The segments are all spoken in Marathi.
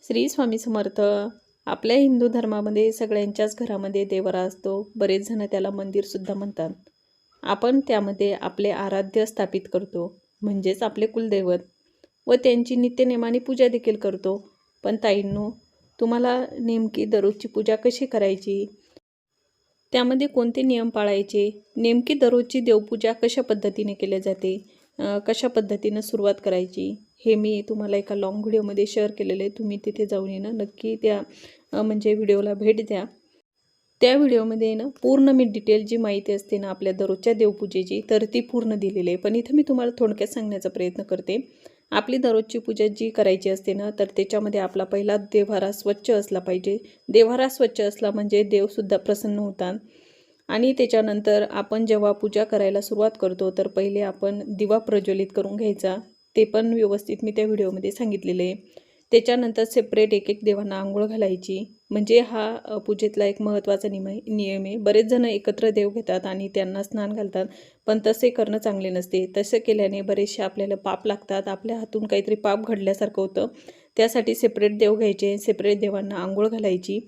श्री स्वामी समर्थ. आपल्या हिंदू धर्मामध्ये सगळ्यांच्याच घरामध्ये देवरा असतो. बरेच जण त्याला मंदिरसुद्धा म्हणतात. आपण त्यामध्ये आपले आराध्य स्थापित करतो, म्हणजेच आपले कुलदैवत, व त्यांची नित्यनेमाने पूजा देखील करतो. पण ताईंनो, तुम्हाला नेमकी दररोजची पूजा कशी करायची, त्यामध्ये कोणते नियम पाळायचे, नेमकी दररोजची देवपूजा कशा पद्धतीने केली जाते, कशा पद्धतीनं सुरुवात करायची, हे मी तुम्हाला एका लॉंग व्हिडिओमध्ये शेअर केलेलं आहे. तुम्ही तिथे जाऊन येणं नक्की त्या म्हणजे व्हिडिओला भेट द्या. त्या व्हिडिओमध्ये ना पूर्ण मी डिटेल जी माहिती असते ना आपल्या दररोजच्या देवपूजेची, तर ती पूर्ण दिलेली आहे. पण इथं मी तुम्हाला थोडक्यात सांगण्याचा प्रयत्न करते. आपली दररोजची पूजा जी करायची असते ना, तर त्याच्यामध्ये आपला पहिला देव्हारा स्वच्छ असला पाहिजे. देव्हारा स्वच्छ असला म्हणजे देवसुद्धा प्रसन्न होतात. आणि त्याच्यानंतर आपण जेव्हा पूजा करायला सुरुवात करतो, तर पहिले आपण दिवा प्रज्वलित करून घ्यायचा. ते पण व्यवस्थित मी त्या व्हिडिओमध्ये सांगितलेलं आहे. त्याच्यानंतर सेपरेट एक देवांना आंघोळ घालायची. म्हणजे हा पूजेतला एक महत्त्वाचा नियम आहे. बरेच जण एकत्र देव घेतात आणि त्यांना स्नान घालतात, पण तसे करणं चांगले नसते. तसं केल्याने बरेचसे आपल्याला पाप लागतात. आपल्या हातून काहीतरी पाप घडल्यासारखं होतं. त्यासाठी सेपरेट देव घ्यायचे, सेपरेट देवांना आंघोळ घालायची.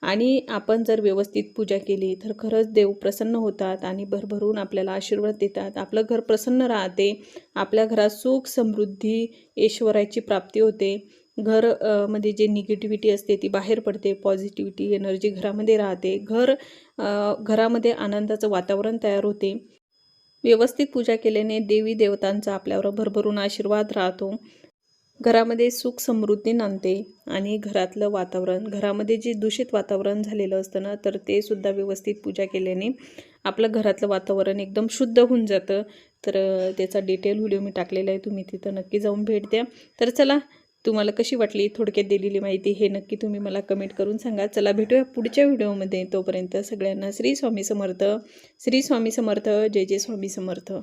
आणि आपण जर व्यवस्थित पूजा केली तर खरंच देव प्रसन्न होतात आणि भरभरून आपल्याला आशीर्वाद देतात. आपलं घर प्रसन्न राहते. आपल्या घरात सुख समृद्धी ऐश्वर्याची प्राप्ती होते. मध्ये जे निगेटिव्हिटी असते ती बाहेर पडते. पॉझिटिव्हिटी एनर्जी घरामध्ये राहते. घरामध्ये आनंदाचं वातावरण तयार होते. व्यवस्थित पूजा केल्याने देवी देवतांचा आपल्यावर भरभरून आशीर्वाद राहतो. घरामध्ये सुख समृद्धी नांदते. आणि घरातलं वातावरण, घरामध्ये जे दूषित वातावरण झालेलं असतं ना, तर ते सुद्धा व्यवस्थित पूजा केल्याने आपलं घरातलं वातावरण एकदम शुद्ध होऊन जातं. तर त्याचा डिटेल व्हिडिओ मी टाकलेला आहे, तुम्ही तिथं नक्की जाऊन भेट द्या. तर चला, तुम्हाला कशी वाटली थोडक्यात दिलेली माहिती हे नक्की तुम्ही मला कमेंट करून सांगा. चला भेटूया पुढच्या व्हिडिओमध्ये. तोपर्यंत सगळ्यांना श्री स्वामी समर्थ. श्री स्वामी समर्थ. जय जय स्वामी समर्थ.